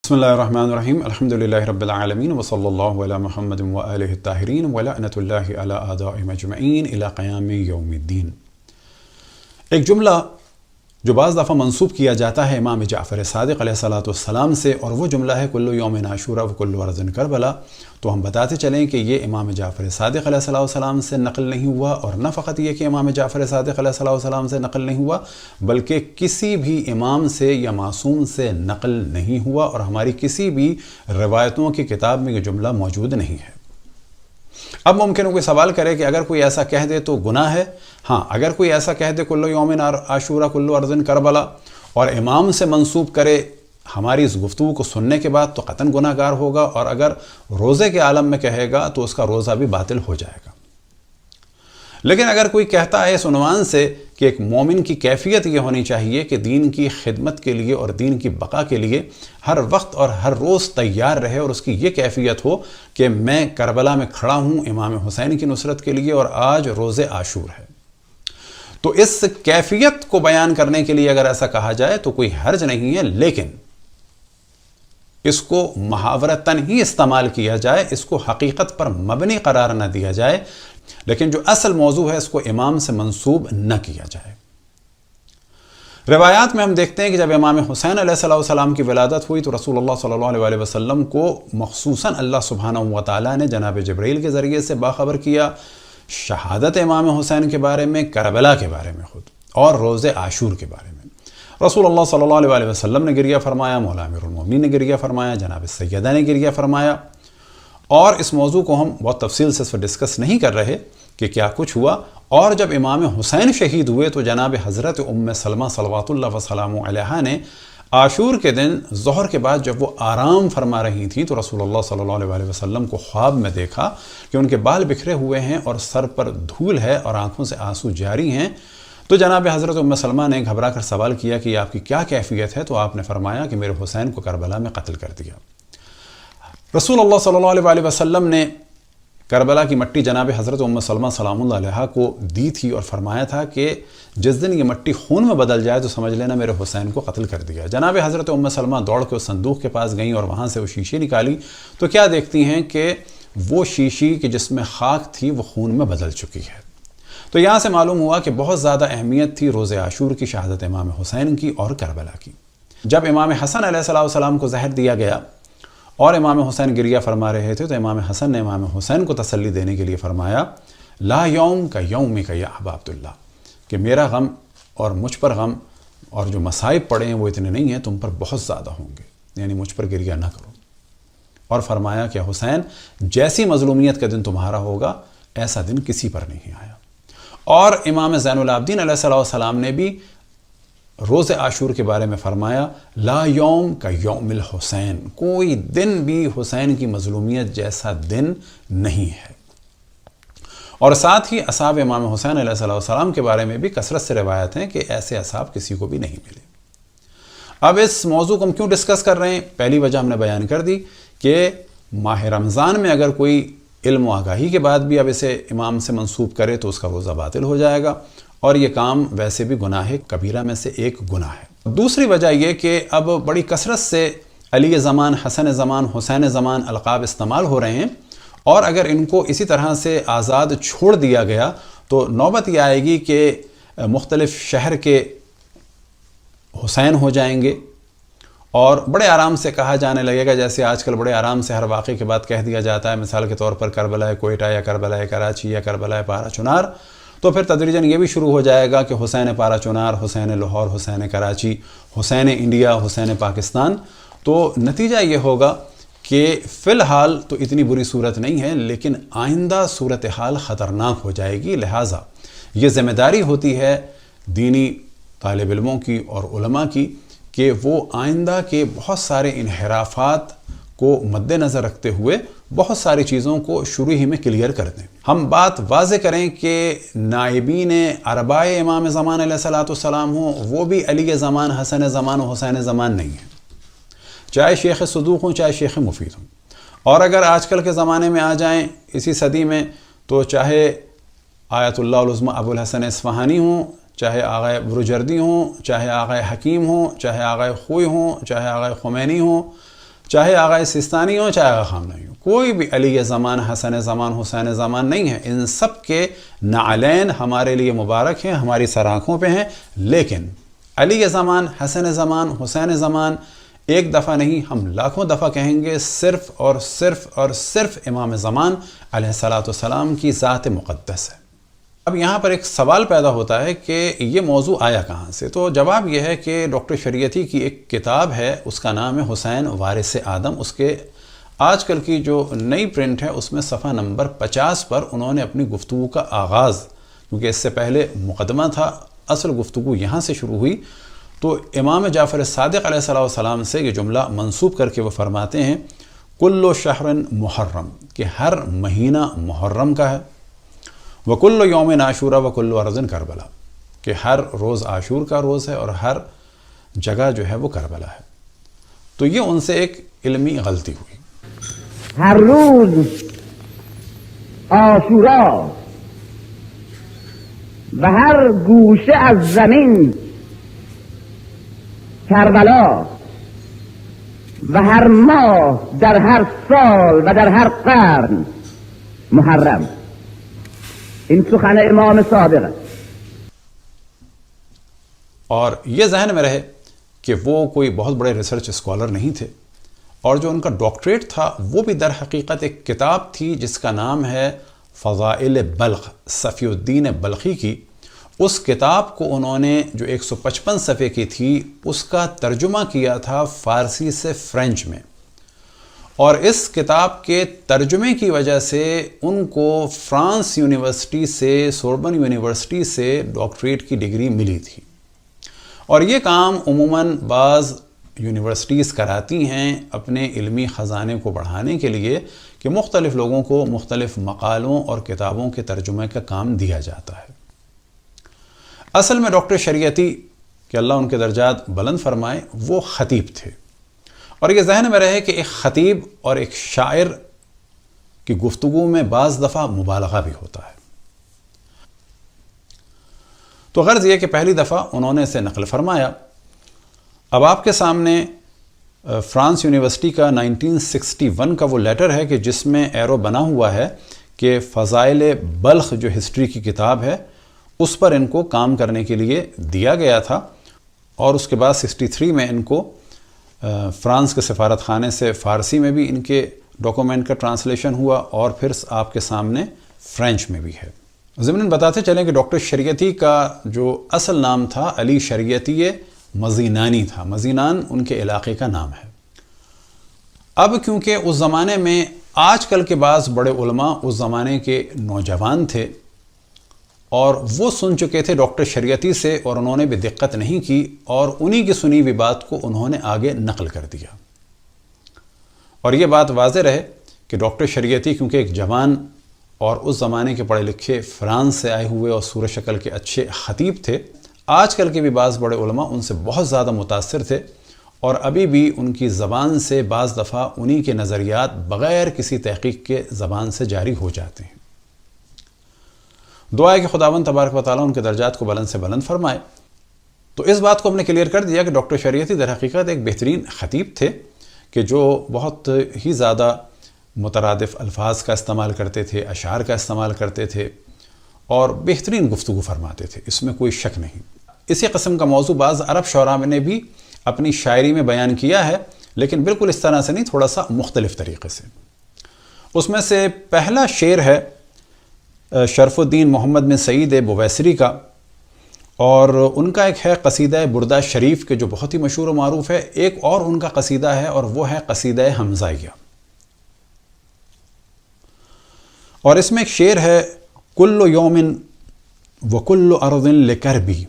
بسم اللہ الرحمن الرحیم الحمدللہ رب العالمین وصلی اللہ علی محمد وآلہ الطاہرین ولعنۃ اللہ علی اعدائہم اجمعین الی قیام یوم الدین۔ ایک جملہ جو بعض دفعہ منسوب کیا جاتا ہے امام جعفر صادق علیہ السلام سے، اور وہ جملہ ہے کل یوم عاشورا وکل ارض کربلا۔ تو ہم بتاتے چلیں کہ یہ امام جعفر صادق علیہ السلام سے نقل نہیں ہوا، اور نہ فقط یہ کہ امام جعفر صادق علیہ السلام سے نقل نہیں ہوا، بلکہ کسی بھی امام سے یا معصوم سے نقل نہیں ہوا، اور ہماری کسی بھی روایتوں کی کتاب میں یہ جملہ موجود نہیں ہے۔ اب ممکن ہے کوئی سوال کرے کہ اگر کوئی ایسا کہہ دے تو گناہ ہے؟ ہاں، اگر کوئی ایسا کہہ دے کل یوم عاشورا کل ارض کربلا اور امام سے منسوب کرے ہماری اس گفتگو کو سننے کے بعد، تو قطعاً گناہ گار ہوگا، اور اگر روزے کے عالم میں کہے گا تو اس کا روزہ بھی باطل ہو جائے گا۔ لیکن اگر کوئی کہتا ہے اس عنوان سے کہ ایک مومن کی کیفیت یہ ہونی چاہیے کہ دین کی خدمت کے لیے اور دین کی بقا کے لیے ہر وقت اور ہر روز تیار رہے، اور اس کی یہ کیفیت ہو کہ میں کربلا میں کھڑا ہوں امام حسین کی نصرت کے لیے، اور آج روز عاشور ہے، تو اس کیفیت کو بیان کرنے کے لیے اگر ایسا کہا جائے تو کوئی حرج نہیں ہے، لیکن اس کو محاورتاً ہی استعمال کیا جائے، اس کو حقیقت پر مبنی قرار نہ دیا جائے، لیکن جو اصل موضوع ہے اس کو امام سے منسوب نہ کیا جائے۔ روایات میں ہم دیکھتے ہیں کہ جب امام حسین علیہ السلام کی ولادت ہوئی تو رسول اللہ صلی اللہ علیہ وسلم کو مخصوصاً اللہ سبحانہ وتعالی نے جناب جبرائیل کے ذریعے سے باخبر کیا شہادت امام حسین کے بارے میں، کربلا کے بارے میں خود، اور روز عاشور کے بارے میں۔ رسول اللہ صلی اللہ علیہ وسلم نے گریہ فرمایا، مولا امیر المومنین نے گریہ فرمایا، جناب سیدہ نے گریہ فرمایا، اور اس موضوع کو ہم بہت تفصیل سے اس پر ڈسکس نہیں کر رہے کہ کیا کچھ ہوا۔ اور جب امام حسین شہید ہوئے تو جناب حضرت ام سلمہ صلوات اللہ وسلامہ علیہا نے عاشور کے دن ظہر کے بعد جب وہ آرام فرما رہی تھیں تو رسول اللہ صلی اللہ علیہ وسلم کو خواب میں دیکھا کہ ان کے بال بکھرے ہوئے ہیں اور سر پر دھول ہے اور آنکھوں سے آنسو جاری ہیں۔ تو جناب حضرت ام سلمہ نے گھبرا کر سوال کیا کہ یہ آپ کی کیا کیفیت ہے؟ تو آپ نے فرمایا کہ میرے حسین کو کربلا میں قتل کر دیا۔ رسول اللہ صلی اللہ علیہ وسلم نے کربلا کی مٹی جناب حضرت ام سلمہ سلام اللہ علیہا کو دی تھی اور فرمایا تھا کہ جس دن یہ مٹی خون میں بدل جائے تو سمجھ لینا میرے حسین کو قتل کر دیا۔ جناب حضرت ام سلمہ دوڑ کے اس صندوق کے پاس گئیں اور وہاں سے وہ شیشی نکالی تو کیا دیکھتی ہیں کہ وہ شیشی کہ جس میں خاک تھی وہ خون میں بدل چکی ہے۔ تو یہاں سے معلوم ہوا کہ بہت زیادہ اہمیت تھی روز عاشور کی، شہادت امام حسین کی اور کربلا کی۔ جب امام حسن علیہ السلام کو زہر دیا گیا اور امام حسین گریہ فرما رہے تھے تو امام حسن نے امام حسین کو تسلی دینے کے لیے فرمایا لا یوم کا یومک یا ابا عبداللہ، کہ میرا غم اور مجھ پر غم اور جو مصائب پڑے ہیں وہ اتنے نہیں ہیں، تم پر بہت زیادہ ہوں گے، یعنی مجھ پر گریہ نہ کرو۔ اور فرمایا کہ حسین جیسی مظلومیت کا دن تمہارا ہوگا ایسا دن کسی پر نہیں آیا۔ اور امام زین العابدین علیہ السلام نے بھی روز عاشور کے بارے میں فرمایا لا یوم کا یوم الحسین، کوئی دن بھی حسین کی مظلومیت جیسا دن نہیں ہے۔ اور ساتھ ہی اصحاب امام حسین علیہ السلام کے بارے میں بھی کثرت سے روایت ہیں کہ ایسے اصحاب کسی کو بھی نہیں ملے۔ اب اس موضوع کو ہم کیوں ڈسکس کر رہے ہیں؟ پہلی وجہ ہم نے بیان کر دی کہ ماہ رمضان میں اگر کوئی علم و آگاہی کے بعد بھی اب اسے امام سے منسوب کرے تو اس کا روزہ باطل ہو جائے گا، اور یہ کام ویسے بھی گناہ کبیرہ میں سے ایک گناہ ہے۔ دوسری وجہ یہ کہ اب بڑی کثرت سے علی زمان، حسن زمان، حسین زمان القاب استعمال ہو رہے ہیں، اور اگر ان کو اسی طرح سے آزاد چھوڑ دیا گیا تو نوبت یہ آئے گی کہ مختلف شہر کے حسین ہو جائیں گے، اور بڑے آرام سے کہا جانے لگے گا، جیسے آج کل بڑے آرام سے ہر واقعے کے بعد کہہ دیا جاتا ہے، مثال کے طور پر کربلا کوئٹہ یا کربلا کراچی یا کربلا پارا چنار، تو پھر تدریجاً یہ بھی شروع ہو جائے گا کہ حسین پارا چنار، حسین لاہور، حسین کراچی، حسین انڈیا، حسین پاکستان۔ تو نتیجہ یہ ہوگا کہ فی الحال تو اتنی بری صورت نہیں ہے، لیکن آئندہ صورتحال خطرناک ہو جائے گی، لہٰذا یہ ذمہ داری ہوتی ہے دینی طالب علموں کی اور علماء کی کہ وہ آئندہ کے بہت سارے انحرافات کو مد نظر رکھتے ہوئے بہت ساری چیزوں کو شروع ہی میں کلیئر کر دیں۔ ہم بات واضح کریں کہ نائبین اربائے امام زمان علیہ السلام ہوں، وہ بھی علی زمان، حسن زمان و حسین زمان نہیں ہیں، چاہے شیخ صدوق ہوں چاہے شیخ مفید ہوں۔ اور اگر آج کل کے زمانے میں آ جائیں اسی صدی میں تو چاہے آیت اللہ العظمی ابو الحسن اصفہانی ہوں، چاہے آغا بروجردی ہوں، چاہے آغا حکیم ہوں، چاہے آغا خوئی ہوں، چاہے آغا خمینی ہوں، چاہے آغا سستانی ہو چاہے آغا خامنہئی ہو، کوئی بھی علی زمان، حسن زمان، حسین زمان نہیں ہے. ان سب کے نعلین ہمارے لیے مبارک ہیں، ہماری سر آنکھوں پہ ہیں. لیکن علی زمان، حسن زمان، حسین زمان ایک دفعہ نہیں، ہم لاکھوں دفعہ کہیں گے. صرف اور صرف اور صرف امام زمان علیہ السلام کی ذات مقدس ہے. اب یہاں پر ایک سوال پیدا ہوتا ہے کہ یہ موضوع آیا کہاں سے؟ تو جواب یہ ہے کہ ڈاکٹر شریعتی کی ایک کتاب ہے، اس کا نام ہے حسین وارث آدم. اس کے آج کل کی جو نئی پرنٹ ہے اس میں صفحہ نمبر 50 پر انہوں نے اپنی گفتگو کا آغاز، کیونکہ اس سے پہلے مقدمہ تھا، اصل گفتگو یہاں سے شروع ہوئی. تو امام جعفر صادق علیہ السلام سے یہ جملہ منسوب کر کے وہ فرماتے ہیں کل شہر محرم، کہ ہر مہینہ محرم کا ہے. وکل یوم عاشورہ وکل ارض کربلا، کہ ہر روز عاشور کا روز ہے اور ہر جگہ جو ہے وہ کربلا ہے. تو یہ ان سے ایک علمی غلطی ہوئی. ہر روز عاشورا و ہر گوشه از زمین کربلا و ہر ماه در هر سال و در هر قرن محرم. این سخن امام صادق ہے. اور یہ ذہن میں رہے کہ وہ کوئی بہت بڑے ریسرچ اسکالر نہیں تھے، اور جو ان کا ڈاکٹریٹ تھا وہ بھی در حقیقت ایک کتاب تھی جس کا نام ہے فضائل بلخ، صفی الدین بلخی کی. اس کتاب کو انہوں نے جو 155 صفحے کی تھی اس کا ترجمہ کیا تھا فارسی سے فرینچ میں، اور اس کتاب کے ترجمے کی وجہ سے ان کو فرانس یونیورسٹی سے، سوربن یونیورسٹی سے ڈاکٹریٹ کی ڈگری ملی تھی. اور یہ کام عموماً بعض یونیورسٹیز کراتی ہیں اپنے علمی خزانے کو بڑھانے کے لیے، کہ مختلف لوگوں کو مختلف مقالوں اور کتابوں کے ترجمے کا کام دیا جاتا ہے. اصل میں ڈاکٹر شریعتی، کہ اللہ ان کے درجات بلند فرمائے، وہ خطیب تھے. اور یہ ذہن میں رہے کہ ایک خطیب اور ایک شاعر کی گفتگو میں بعض دفعہ مبالغہ بھی ہوتا ہے. تو غرض یہ کہ پہلی دفعہ انہوں نے اسے نقل فرمایا. اب آپ کے سامنے فرانس یونیورسٹی کا 1961 کا وہ لیٹر ہے کہ جس میں ایرو بنا ہوا ہے کہ فضائل بلخ جو ہسٹری کی کتاب ہے اس پر ان کو کام کرنے کے لیے دیا گیا تھا. اور اس کے بعد 63 میں ان کو فرانس کے سفارت خانے سے فارسی میں بھی ان کے ڈاکومنٹ کا ٹرانسلیشن ہوا، اور پھر آپ کے سامنے فرینچ میں بھی ہے. ضمناً بتاتے چلیں کہ ڈاکٹر شریعتی کا جو اصل نام تھا علی شریعتی مزینانی تھا. مزینان ان کے علاقے کا نام ہے. اب کیونکہ اس زمانے میں آج کل کے بعض بڑے علماء اس زمانے کے نوجوان تھے اور وہ سن چکے تھے ڈاکٹر شریعتی سے، اور انہوں نے بھی دقت نہیں کی اور انہی کی سنی ہوئی بات کو انہوں نے آگے نقل کر دیا. اور یہ بات واضح رہے کہ ڈاکٹر شریعتی کیونکہ ایک جوان اور اس زمانے کے پڑھے لکھے فرانس سے آئے ہوئے اور صورت شکل کے اچھے خطیب تھے، آج کل کے بھی بعض بڑے علماء ان سے بہت زیادہ متاثر تھے، اور ابھی بھی ان کی زبان سے بعض دفعہ انہی کے نظریات بغیر کسی تحقیق کے زبان سے جاری ہو جاتے ہیں. دعا ہے کہ خداوند تبارک و تعالیٰ ان کے درجات کو بلند سے بلند فرمائے. تو اس بات کو ہم نے کلیئر کر دیا کہ ڈاکٹر شریعتی در حقیقت ایک بہترین خطیب تھے کہ جو بہت ہی زیادہ مترادف الفاظ کا استعمال کرتے تھے، اشعار کا استعمال کرتے تھے، اور بہترین گفتگو فرماتے تھے، اس میں کوئی شک نہیں. اسی قسم کا موضوع بعض عرب شعراء نے بھی اپنی شاعری میں بیان کیا ہے، لیکن بالکل اس طرح سے نہیں، تھوڑا سا مختلف طریقے سے. اس میں سے پہلا شعر ہے شرف الدین محمد بن سعید بویسری کا، اور ان کا ایک ہے قصیدہ بردہ شریف کے جو بہت ہی مشہور و معروف ہے. ایک اور ان کا قصیدہ ہے اور وہ ہے قصیدہ حمزائیہ. اور اس میں ایک شعر ہے کل یوم وکل ارض لکربی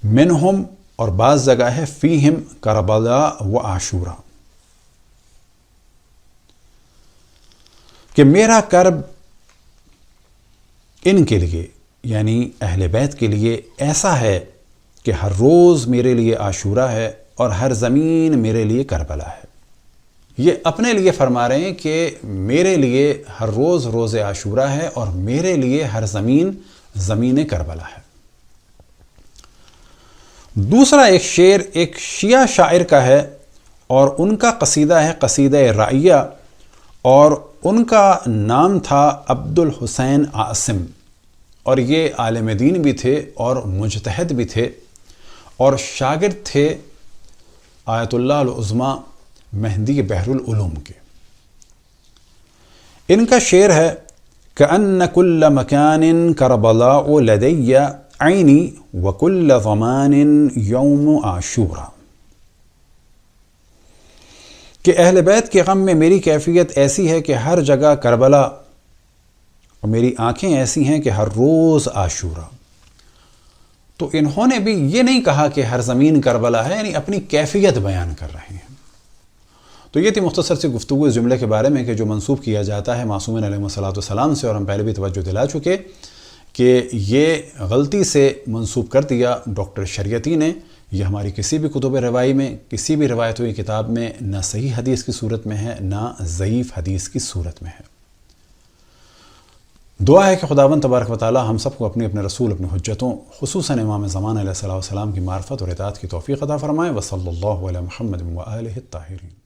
منہم، اور بعض جگہ ہے فیہم کربلا و عاشورا، کہ میرا کرب ان کے لیے یعنی اہل بیت کے لیے ایسا ہے کہ ہر روز میرے لیے عاشورہ ہے اور ہر زمین میرے لیے کربلا ہے. یہ اپنے لیے فرما رہے ہیں کہ میرے لیے ہر روز روز عاشورہ ہے اور میرے لیے ہر زمین زمین کربلا ہے. دوسرا ایک شعر ایک شیعہ شاعر کا ہے اور ان کا قصیدہ ہے قصیدہ رائیہ، اور ان کا نام تھا عبد الحسین عاصم، اور یہ عالم دین بھی تھے اور مجتہد بھی تھے اور شاگرد تھے آیت اللہ العظمیٰ مہدی بحر العلوم کے۔ ان کا شعر ہے كأن كل مكان كربلاء لدي عيني وكل ضمان يوم عاشورا، کہ اہل بیت کے غم میں میری کیفیت ایسی ہے کہ ہر جگہ کربلا، اور میری آنکھیں ایسی ہیں کہ ہر روز عاشورا۔ تو انہوں نے بھی یہ نہیں کہا کہ ہر زمین کربلا ہے، یعنی اپنی کیفیت بیان کر رہے ہیں۔ تو یہ تھی مختصر سی گفتگو اس جملے کے بارے میں کہ جو منسوب کیا جاتا ہے معصومین علیہ السلام سے، اور ہم پہلے بھی توجہ دلا چکے کہ یہ غلطی سے منسوب کر دیا ڈاکٹر شریعتی نے۔ یہ ہماری کسی بھی کتب روائی میں، کسی بھی روایتوں کی کتاب میں نہ صحیح حدیث کی صورت میں ہے، نہ ضعیف حدیث کی صورت میں ہے۔ دعا ہے کہ خداوند تبارک و تعالی ہم سب کو اپنے رسول، اپنے حجتوں، خصوصاً امام زمان علیہ السلام کی معرفت اور اطاعت کی توفیق عطا فرمائے۔ وصلی اللہ علی محمد و آلہ الطاہرین۔